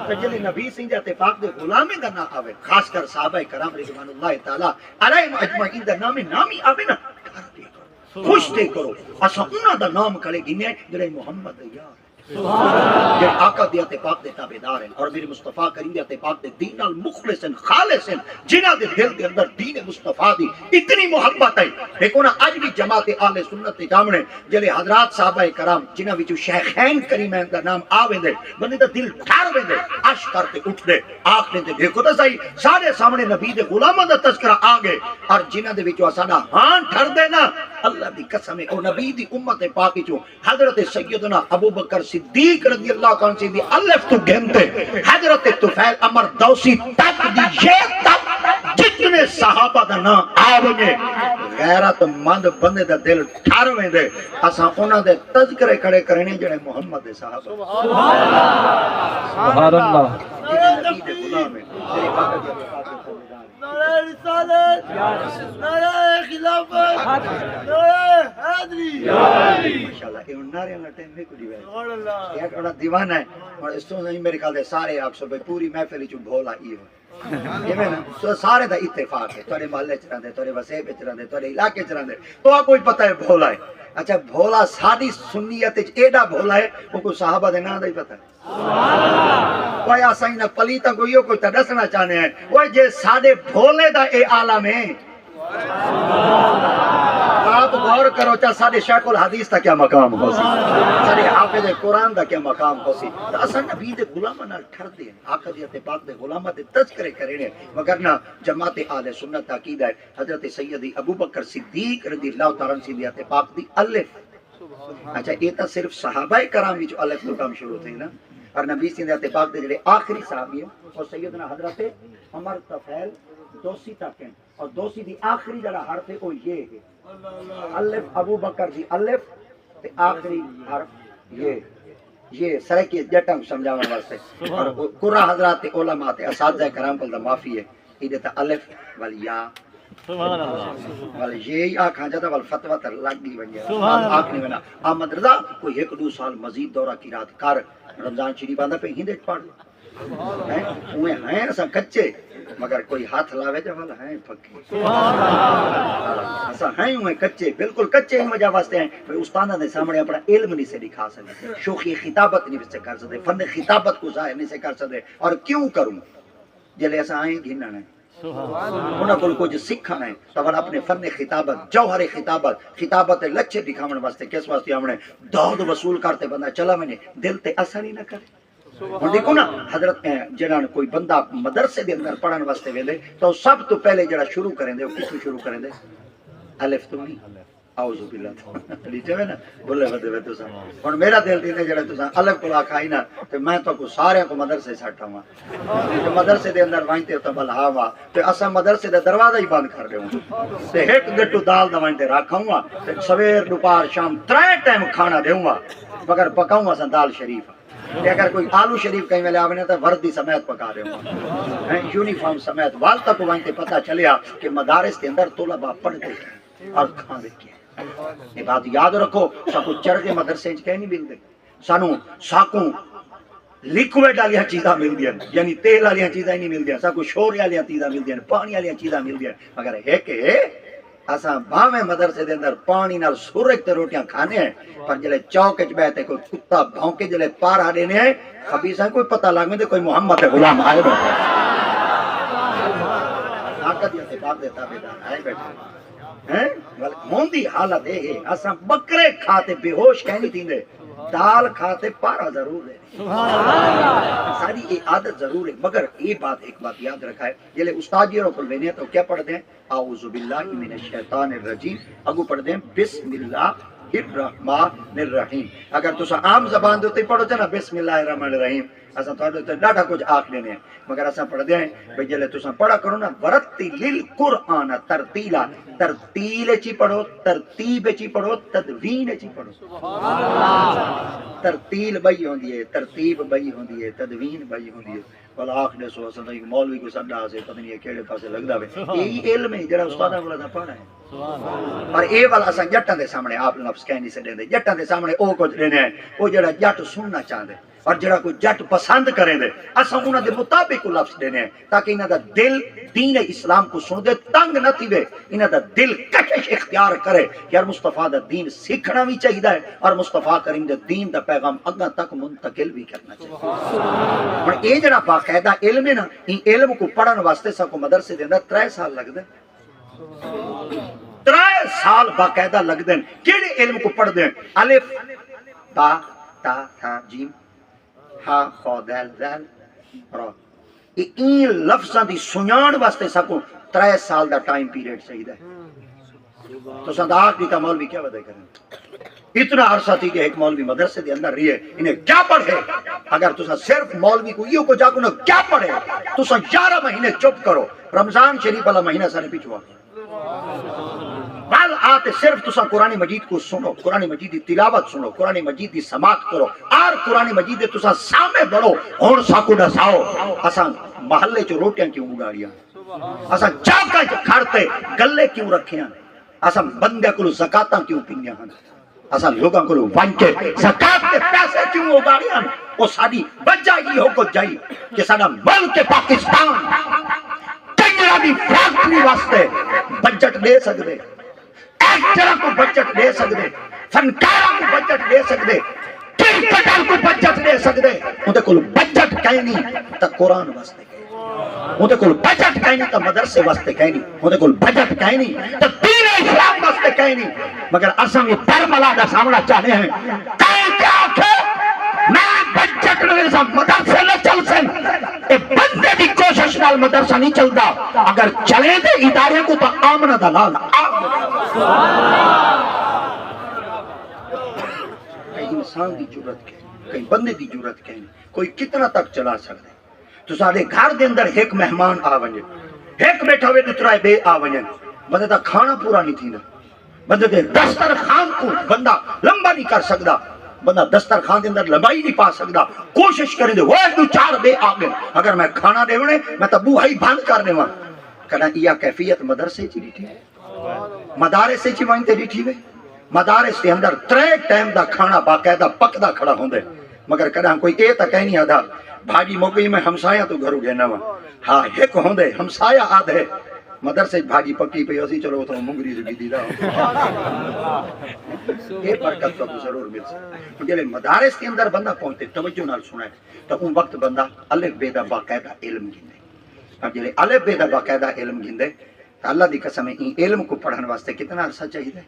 کہ جلے نبی سنگھ تے پاک دے غلامی دا نہ آوے خاص کر صحابہ کرام رضوان اللہ تعالی علیہم اجمعین دا نامی آوے نا خوش دے کرو اسا انہاں دا نام کھڑے گنے جڑے محمد یار جو آقا دیا تے پاک دے تابعدار ہیں اور میرے مصطفیٰ کریم دیا تے پاک دے دین المخلص ہیں خالص ہیں جنہ دے دل دے اندر دین مصطفیٰ دی اتنی محبت ہے دیکھو نا آج بھی جماعت اہل سنت جامنے جلے حضرات صحابہ کرام جنہ وچوں شیخین کریمین دا نام آویں دے بندے دا دل ٹھار ویں دے عش کرتے اٹھ دے آخنے دے دیکھو تا صحیح سارے سامنے نبی دے غلاماں دا تذکرہ آ گئے اور جنہ دے وچوں ساڈا ہاں ٹھر دے نا اللہ دی قسم ہے او نبی دی امت پاک وچوں حضرت سیدنا ابو بکر صدیق رضی اللہ عنہ سے دی الف تو گھنتے حضرت طفیل عمر دوسی تک دی یہ تک جتنے صحابہ دا نام آویں غیرت مند بندے دا دل ٹھارویں دے اساں انہاں دے تذکرے کھڑے کرنے جڑے محمد دے صحابہ سبحان اللہ نبی دے غلام ہیں تیرے پاک دے نعرہ رسالت نعرہ خلافت نعرہ حیدری ماشاءاللہ یہ نعرے اللہ ٹائم میں کو دیوائے سبحان اللہ ایک بڑا دیوانہ ہے اور اس تو نہیں میرے خیال دے سارے آپ سب پوری محفل چ بھولا ہی ہو یہ میں نا تو سارے دا اتفاق ہے تھوڑے محلے چ رہندے تھوڑے وسے وچ رہندے تھوڑے علاقے چ رہندے تو آپ کوئی پتہ ہے بھولا ہے اچھا بھولا ساری سنیت وچ ایڈا بھولا ہے وہ کوئی صحابہ دے نام دا ہی پتہ ہے کوئی آسائی نہ پلیتا کوئی کوئی تا دسنا چاہنے ہیں وہ جے ساڑے بھولے دا اے عالم ہے آپ غور کرو چاہ ساڑے شیخ الحدیث تا کیا مقام ہو سی ساڑے حافظ قرآن دا کیا مقام ہو سی تو اصلا نبی دے غلامہ نہ ٹھر دیں آقا دیت پاک دے غلامہ دے تذکرے کرنے مگر نہ جماعت اہل سنت عقیدہ ہے حضرت سیدی ابو بکر صدیق رضی اللہ تعالیٰ عنہ دیت پاک دی الف اچھا یہ تا صرف صحابہ کرام بھی جو الف تو کام شروع تھے نا اور نبی صلی پاک دے جڑے آخری صحابی ہیں اور سیدنا حضرت عمر طفیل دوسی تک ہیں اور دوسی دی آخری جڑا حرف ہے وہ یہ ہے الف ابو بکر دی الف تے آخری حرف یہ سرکی جٹم سمجھانے واسطے اور قرآ حضرات علماء تے اساتذہ کرام پر دا معافی ہے یہ تا الف والیا سبحان اللہ والی یہ آنکھاں جاتا والی فتوہ تر لگ دی بنیا آنکھ نہیں بنا احمد رضا کوئی ایک دو سال مزید دورہ کی رات کر رمضان شریف آندہ پہ ہندے پڑھ اوہ ہیں ایسا کچے مگر کوئی ہاتھ لاوے جا والا ہیں پھکی ایسا ہیں اوہ کچے بالکل کچے ہی وجہ واسطے ہیں استانہ دے سامنے اپنا علم نہیں سے دکھا سکتے شوخی خطابت نہیں سے کر سکتے فن خطابت کو ظاہر نہیں سے کر سکتے اور کیوں کروں جلے ایسا آئیں گھننا نہیں انہاں کو کچھ سکھانا ہے تو اپنے فن خطابت جوہر خطابت لچھے دکھاون واسطے کس واسطے ہم نے دعوت وصول کرتے بندہ چلا میں نے دل تے اثر ہی نہ کرے اور دیکھو نا حضرت جڑا کوئی بندہ مدرسے دے اندر پڑھن واسطے ویندے تو سب تو پہلے جڑا شروع کریں دے وہ کس شروع کریں دے الف تو نہیں اعوذ باللہ لیجے نا بولے ودے وے تساں ہن میرا دل تے جڑا تساں الف کو کھائی نا تے میں تو کو سارے کو مدرسے سٹھا وا تے مدرسے دے اندر وانتے تو بلا وا تے اساں مدرسے دا دروازہ ہی بند کر دیوں تے ایک گٹو دال دا وانتے رکھاں وا تے سویر دوپہر شام 3 ٹائم کھانا دیوں وا مگر پکاؤں اساں دال شریف کہ اگر کوئی آلو شریف کہیں میں آونے تو وردی سمیت پکا رہے ہوں یونیفارم سمیت وال تک وہاں پتہ چلیا کہ مدارس کے اندر طلباء پڑھتے ہیں اور کھانے کے یہ بات یاد رکھو ساکو چرگے مدرسے کہیں نہیں ملتے سانو ساکو لیکویڈ والیاں چیزاں مل دیا یعنی تیل والیاں چیزاں نہیں مل دیا ساکو شور والیاں چیزاں مل دیا پانی والیاں چیزاں مل دیا مگر ہے کہ اساں باویں مدرسے دے اندر پانی نال سورج تے روٹیاں کھانے ہیں پر جلے چوک وچ بیٹھے کوئی کتا بھونکے جلے پار دینے ہیں خبیثاں کوئی پتہ لگ میں تے کوئی محمد غلام آئے بیٹھے طاقت یا اتفاق دے تابعدار آئے بیٹھے ہیں ہوندی حالت ہے اساں بکرے کھاتے بے ہوش کہیں تھیندے دال کھاتے پارا ضرور ہے ساری یہ عادت ضرور ہے مگر یہ بات ایک بات یاد رکھا ہے جلے استاد جی کو لینے تو کیا پڑھ دیں اعوذ باللہ من الشیطان الرجیم اگو پڑھ دیں بسم اللہ الرحمن الرحیم اگر تسا عام زبان دے پڑھو تے نا بسم اللہ الرحمن الرحیم اساں تواڈے تے ڈاڈا کچھ آکھ لینے ہیں مگر اساں پڑھ دیں بھئی جلے تسا پڑھا کرو نا ورتل القرآن ترتیلا ترتیل چی پڑھو ترتیب چی پڑھو تدوین چی پڑھو سبحان اللہ ترتیل بئی ہوندی ہے ترتیب بئی ہوندی ہے تدوین بئی ہوندی ہے والا آخ دے سو اساں مولوی کو سڈا سے پتہ نہیں کیڑے پاسے لگدا وے یہی علم ہے جڑا استاداں کول دا پڑھا ہے پر اے والا اساں جٹاں دے سامنے آپ لفظ کہہ نہیں سکدے جٹاں دے سامنے او کچھ دینے ہیں او جڑا جٹ سننا چاہندے اور جڑا کوئی جٹ پسند کرے دے اساں انہاں دے مطابق لفظ دینے ہیں تاکہ انہاں دا دل دین اسلام کو سن دے تنگ نہ تھیوے انہاں دا دل کشش اختیار کرے یار مصطفیٰ دا دین سیکھنا بھی چاہیے ہے اور مصطفیٰ کریم دے دین دا پیغام اگاں تک منتقل بھی کرنا چاہیے ہن اے جڑا باقاعدہ علم ہے نا ان علم کو پڑھن واسطے سا کو مدرسے دے اندر 3 سال لگ دے 3 سال باقاعدہ لگ دیں کیڑے علم کو پڑھ دیں الف با تا تھا جیم ہا خا دال ذال را این لفظاں دی سنان واسطے سکو 3 سال دا ٹائم پیریڈ چاہیے تو صداق بھی کا مولوی کیا وعدے کریں اتنا عرصہ تھی کہ ایک مولوی مدرسے دے اندر رہے انہیں کیا پڑھے اگر تسا صرف مولوی کو یہ کو جا کو کیا پڑھے تسا 11 مہینے چپ کرو رمضان شریف والا مہینہ سارے پیچھوا بعد آتے صرف تسا قرآن مجید کو سنو قرآن مجید دی تلاوت سنو قرآن مجید دی سماعت کرو اور قرآن مجید دے تسا سامنے بڑھو اور ساکو ڈساؤ اساں محلے چو روٹیاں کیوں اگاڑیاں اساں چاکا کھڑتے گلے کیوں رکھیاں اساں بندے کو زکاتاں کیوں پینیاں ہن اساں لوگاں کو وانچے زکات کے پیسے کیوں اگاڑیاں وہ ساری وجہ یہ ہو کو جائی کہ ساڈا ملک پاکستان کنجرا دی فیکٹری واسطے بجٹ دے سکدے ایکٹر کو بجٹ دے سکدے فنکاروں کو بجٹ دے سکدے کرکٹر کو بجٹ دے سکدے اونتے کول بجٹ کہیں نہیں تا قرآن واسطے اونتے کول بجٹ کہیں نہیں تا مدرسے واسطے کہیں نہیں اونتے کول بجٹ کہیں نہیں تا دین اسلام واسطے کہیں نہیں مگر اساں یہ برملا دا سامنا چاہتے ہیں کہیں کیا کہ میں بجٹ نہ سا مدرسے نہ چل سن اے بندے دی کوشش نال مدرسہ نہیں چلدا اگر چلے دے ادارے کو تو آمنہ دلال کئی انسان دی جرت کہیں کئی بندے دی جرت کہیں کوئی کتنا تک چلا سکتے تو سارے گھر دے اندر ایک مہمان آ ونجے ایک بیٹھا ہوئے دوسرا بے آ ونجے بندے دا کھانا پورا نہیں تھی نا بندے دے دسترخوان کو بندہ لمبا نہیں کر سکتا بندہ دسترخوان دے اندر لمبائی نہیں پا سکتا کوشش کریں دے وہ ایک دو 4 بے آ گئے اگر میں کھانا دے ونے میں تو بوہائی بند کر دے وہاں کہنا یہ کیفیت مدرسے چی بیٹھی مدارسے چی وائن تے بیٹھی ہوئے مدارس کے اندر 3 ٹائم دا کھانا باقاعدہ پکدا کھڑا ہوندے مگر کہنا کوئی اے تا کہیں نہیں آدھا بھاجی موقعی میں ہمسایہ تو گھرو گئے نہ ہاں ایک ہوندے ہمسایہ آدھے مدرسے بھاجی پکی پئی اسی چلو تو منگری سے بھی رہا یہ برکت تو ضرور مل سکتا جلے مدارس کے اندر بندہ پہنچتے توجہ نال سنائے تو ان وقت بندہ الف بے دا باقاعدہ علم گھندے اب جلے الف بے دا باقاعدہ علم گھندے تو اللہ دی قسم ان علم کو پڑھن واسطے کتنا عرصہ چاہیے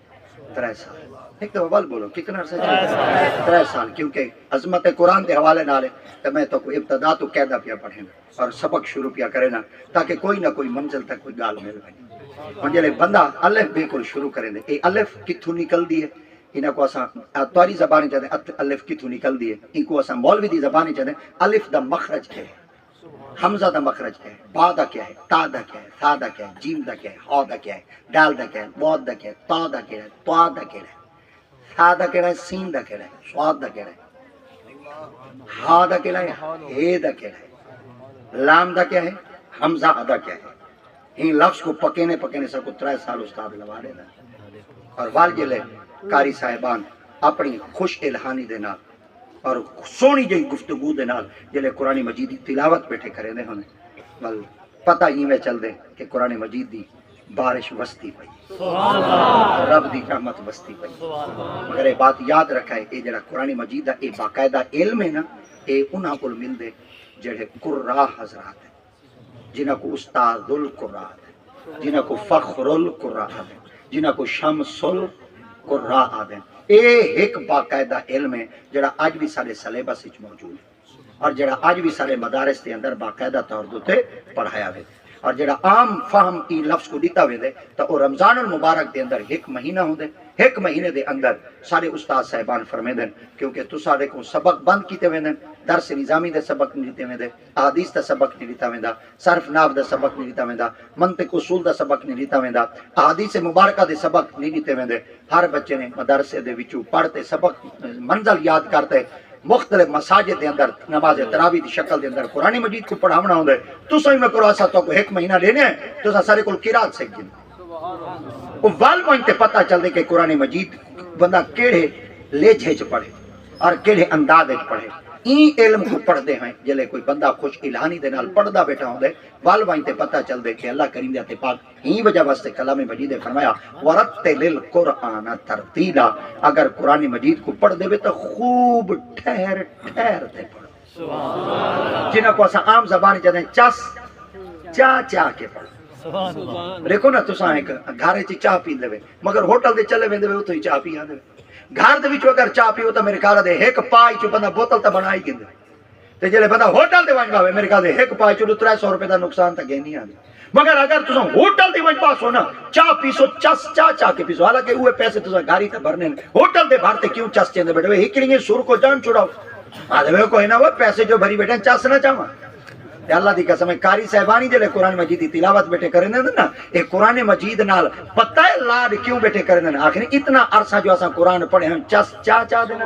3 سال ایک تو اول بولو کتنا عرصہ چاہیے 3 سال کیونکہ عظمت قرآن کے حوالے نالے تو میں تو ابتدا تو قیدہ پیا پڑھیں اور سبق شروع پیا کرے نا تاکہ کوئی نہ کوئی منزل تک کوئی گال مل بنی اور جلے بندہ الف بے کو شروع کریں دے اے الف کتھوں نکل دی ہے انہاں کو اساں تواری زبانی چاہتے ہیں الف کتھوں نکل دی ہے ان کو اساں مولوی دی زبانی چاہتے ہیں الف دا مخرج کیا ہے حمزہ دا مخرج کیا ہے با دا کیا ہے تا دا کیا ہے ثا دا کیا ہے جیم دا کیا ہے ہا دا کیا ہے دال دا کیا ہے واو دا کیا ہے تا دا کیا ہے طا دا کیا ہے ثا دا کیا ہے سین دا کیا ہے صاد دا کیا ہے ہا دا کیا ہے ہے دا کیا ہے لام دا کیا ہے حمزہ ادا کیا ہے ان لفظ کو پکینے سب کو 3 سال استاد لوا دے اور والجلے قاری صاحبان اپنی خوش الہانی دے نال اور سونی جی گفتگو دے نال جلے قرآن مجید دی تلاوت بیٹھے کرے دے ہونے ول پتہ ہی میں چل دے کہ قرآن مجید دی بارش وستی پئی رب دی رحمت وستی پئی مگر یہ بات یاد رکھا ہے یہ جڑا قرآن مجید دا یہ باقاعدہ علم ہے نا یہ انہاں کو مل دے جڑے قراء حضرات ہیں جنہاں کو استاد القراء ہیں جنہاں کو فخر القراء ہیں جنہاں کو شمس القراء ہیں اے ایک باقاعدہ علم ہے جڑا آج بھی سارے سلیبس وچ موجود ہے اور جڑا آج بھی سارے مدارس کے اندر باقاعدہ طور تے پڑھایا وے اور جڑا عام فہم ای لفظ کو دیتا وے دے تو او رمضان المبارک دے اندر 1 مہینہ ہوندے 1 مہینے دے اندر سارے استاد صاحبان فرمے دن کیونکہ تو سارے کو سبق بند کیتے وے دن درس نظامی دے سبق نہیں دیتے وے دے احادیث دا سبق نہیں دیتا وے دا صرف نحو دا سبق نہیں دیتا وے دا منطق اصول دا سبق نہیں دیتا وے دا احادیث مبارکہ دے سبق نہیں دیتے وے دے ہر بچے نے مدرسے دے وچوں پڑھتے سبق منزل یاد کرتے مختلف مساجد دے اندر نماز تراویح دی شکل دے اندر قرآن مجید کو پڑھاونا ہوندا ہے تو سہی میں کرو اسا تو 1 مہینہ لینے ہیں تو سارے کول قرات سیکھ گئے او وال پوائنٹ تے پتہ چل دے کہ قرآن مجید بندہ کیڑے لہجے چ پڑھے اور کیڑے انداز وچ پڑھے این علم کو پڑھ دے ہیں جلے کوئی بندہ خوش الہانی دے نال پڑھ دا بیٹھا ہوں دے وال وائن تے پتہ چل دے کہ اللہ کریم دے پاک ہی وجہ واسطے کلام مجید نے فرمایا ورتل القرآن ترتیلا، اگر قرآن مجید کو پڑھ دے تو خوب ٹھہر ٹھہر دے پڑھ، جنہاں کو اسا عام زبان جدیں چس چا چا کے پڑھ۔ دیکھو نا تساں ایک گھارے چ چاہ پی دے مگر ہوٹل دے چلے ویندے اوتھے ہی چاہ پی آندے، گھر دے وچوں اگر چاہ پیو تو میرے خیال دے ایک پائی چ بندہ بوتل تے بنائی گیندے، تے جلے بندہ ہوٹل دے ونج باوے میرے خیال دے ایک پائی چ 300 روپے دا نقصان تے گئی نہیں آندے، مگر اگر تساں ہوٹل دے ونج پاسو نا چاہ پیسو چس چاہ چاہ کے پیسو، حالانکہ اوے پیسے تساں گاڑی تے بھرنے ہوٹل دے بھرتے کیوں چس چیندے بیٹھے ہکڑیے سر کو جان چھڑاؤ آدھے کوئی نہ وہ پیسے جو بھری بیٹھے چس نہ چاہواں۔ اللہ دی قسم ہے کاری صاحبانی جلے قرآن مجید دی تلاوت بیٹھے کریں دے نا اے قرآن مجید نال پتہ ہے لاڈ کیوں بیٹھے کریں دے نا، آخر اتنا عرصہ جو اساں قرآن پڑھے ہم چس چاہ چاہ دینا